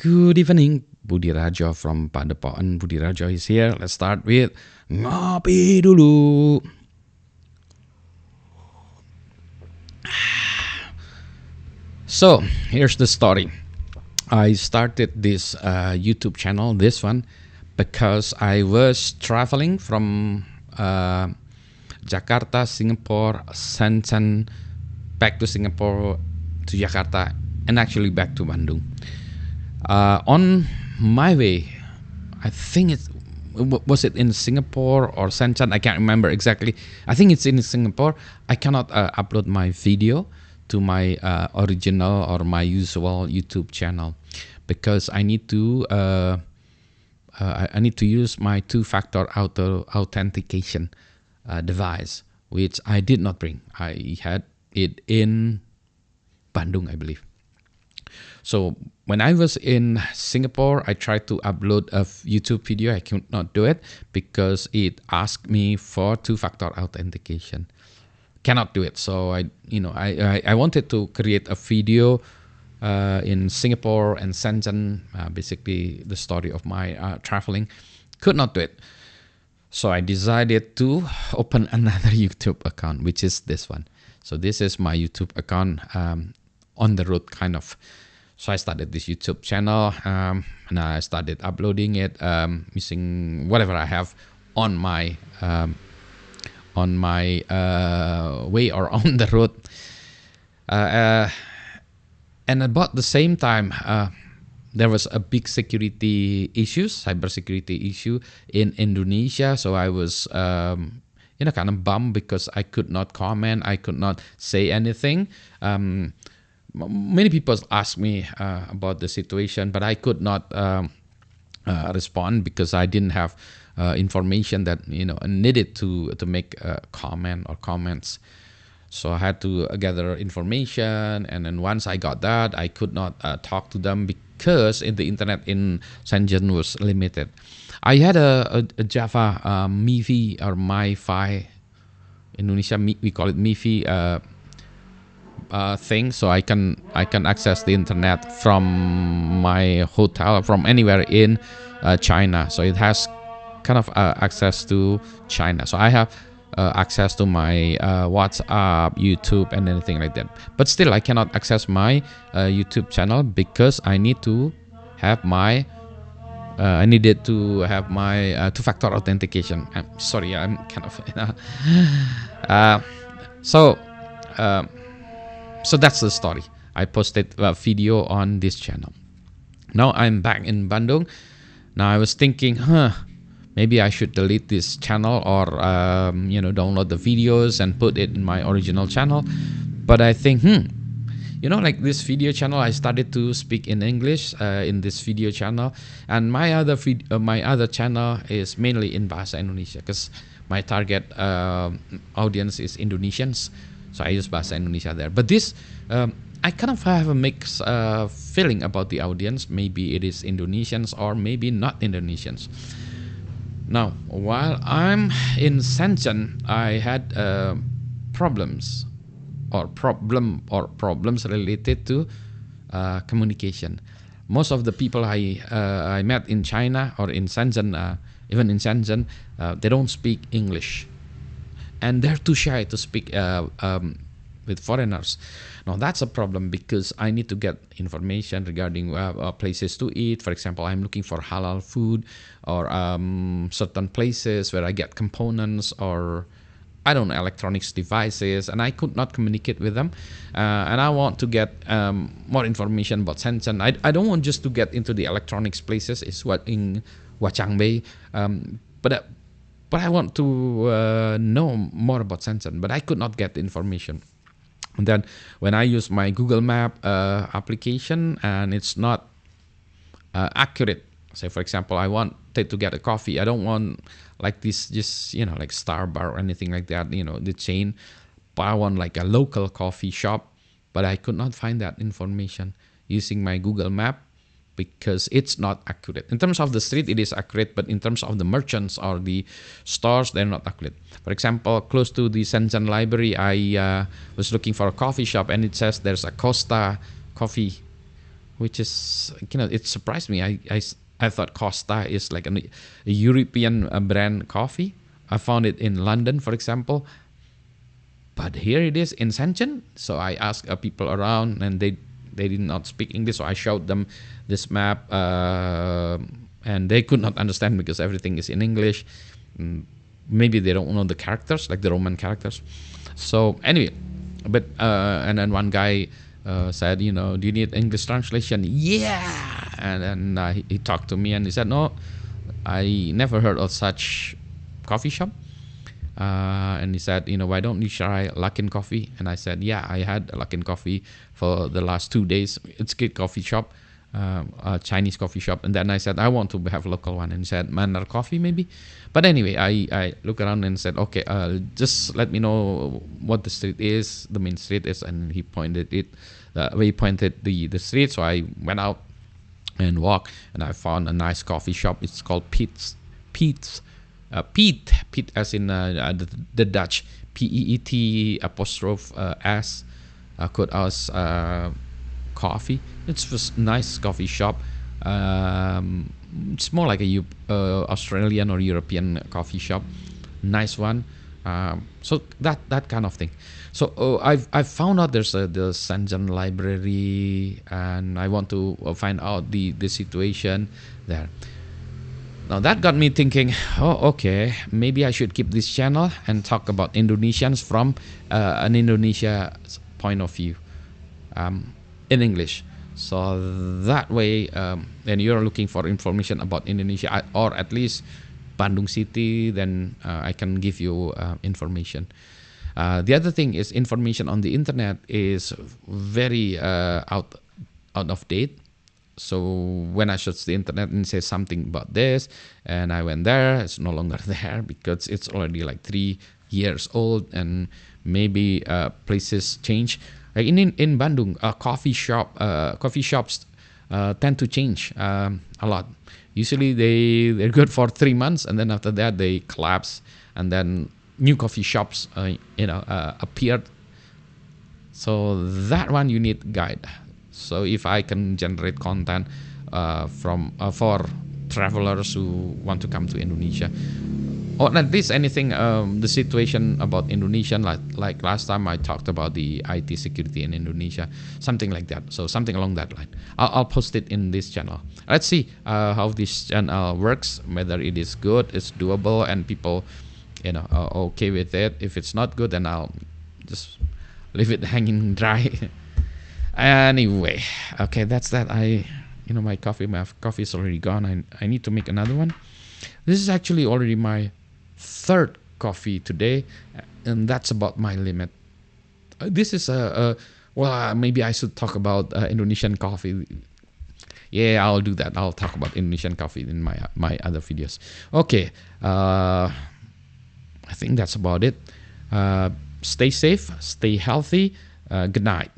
Good evening, Budi Rajo from Padepokan. Budi Rajo is here. Let's start with ngopi dulu. So, here's the story. I started this YouTube channel, this one, because I was traveling from Jakarta, Singapore, Shenzhen, back to Singapore, to Jakarta, and actually back to Bandung. On my way, I think was it in Singapore or Shenzhen? I can't remember exactly. I think it's in Singapore. I cannot upload my video to my original or my usual YouTube channel because I need to use my two-factor authentication device, which I did not bring. I had it in Bandung, I believe. So when I was in Singapore, I tried to upload a YouTube video. I could not do it because it asked me for two-factor authentication. Cannot do it. So I wanted to create a video in Singapore and Shenzhen, basically the story of my traveling. Could not do it. So I decided to open another YouTube account, which is this one. So this is my YouTube account, on the road kind of. So I started this YouTube channel and I started uploading it using whatever I have on my way or on the road. And about the same time, there was a big cybersecurity issue in Indonesia. So I was kind of bummed because I could not comment, I could not say anything. Many people asked me about the situation, but I could not respond because I didn't have information that needed to make a comment or comments. So I had to gather information, and then once I got that, I could not talk to them because the internet in Shenzhen was limited. I had a Java MIFI or MiFi. Indonesia we call it MIFI. Thing, so I can access the internet from my hotel, from anywhere in China. So it has kind of access to China. So I have access to my WhatsApp, YouTube, and anything like that. But still, I cannot access my YouTube channel because I need to have my two-factor authentication. I'm sorry, I'm kind of So that's the story. I posted a video on this channel. Now I'm back in Bandung. Now I was thinking, maybe I should delete this channel or download the videos and put it in my original channel. But I think, like this video channel, I started to speak in English in this video channel, and my other channel is mainly in Bahasa Indonesia because my target audience is Indonesians. So I use Bahasa Indonesia there. But this, I kind of have a mixed feeling about the audience. Maybe it is Indonesians or maybe not Indonesians. Now, while I'm in Shenzhen, I had problems related to communication. Most of the people I met in China or in Shenzhen, even in Shenzhen, they don't speak English. And they're too shy to speak with foreigners. Now that's a problem because I need to get information regarding places to eat. For example, I'm looking for halal food or certain places where I get components or electronics devices, and I could not communicate with them. And I want to get more information about Shenzhen. I don't want just to get into the electronics places. It's what in Wachangbe, but I want to know more about Shenzhen, but I could not get the information. And then when I use my Google Map application and it's not accurate, say for example, I wanted to get a coffee. I don't want like this, just like Starbucks or anything like that, the chain. But I want like a local coffee shop, but I could not find that information using my Google Map. Because it's not accurate. In terms of the street, it is accurate, but in terms of the merchants or the stores, they're not accurate. For example, close to the Shenzhen Library, I was looking for a coffee shop, and it says there's a Costa coffee, which is, it surprised me. I thought Costa is like a European brand coffee. I found it in London, for example, but here it is in Shenzhen. So I asked people around, and they did not speak English. So I showed them this map, and they could not understand because everything is in English. Maybe they don't know the characters, like the Roman characters. So anyway, but and then one guy said, do you need English translation? Yeah, and then he talked to me and he said, no, I never heard of such coffee shop. And he said, why don't you try Luckin Coffee? And I said, yeah, I had Luckin Coffee for the last 2 days. It's a good coffee shop, a Chinese coffee shop. And then I said, I want to have a local one. And he said, Manner Coffee maybe. But anyway, I looked around and said, okay, just let me know what the street is, the main street is. And he pointed the street. So I went out and walked, and I found a nice coffee shop. It's called Pete's. Pete as in the Dutch, Peet apostrophe s could us coffee. It's a nice coffee shop. It's more like a Australian or European coffee shop, nice one. So that kind of thing. So I've found out there's the Shenzhen library, and I want to find out the situation there. Now that got me thinking, okay, maybe I should keep this channel and talk about Indonesians from an Indonesia point of view, in English. So that way, when you're looking for information about Indonesia, or at least Bandung City, then I can give you information. The other thing is, information on the internet is very out of date. So when I search the internet and say something about this, and I went there, it's no longer there because it's already like 3 years old, and maybe places change. Like in Bandung, coffee shops tend to change a lot. Usually they're good for 3 months, and then after that they collapse, and then new coffee shops appeared. So that one you need guide. So if I can generate content for travelers who want to come to Indonesia, or at least anything, the situation about Indonesia, like last time I talked about the IT security in Indonesia, something like that. So something along that line. I'll post it in this channel. Let's see how this channel works, whether it is good, it's doable, and people, are okay with it. If it's not good, then I'll just leave it hanging dry. Anyway, okay, that's that. My coffee is already gone. I need to make another one. This is actually already my 3rd coffee today, and that's about my limit. This is maybe I should talk about Indonesian coffee. Yeah, I'll do that. I'll talk about Indonesian coffee in my other videos. Okay, I think that's about it. Stay safe, stay healthy. Good night.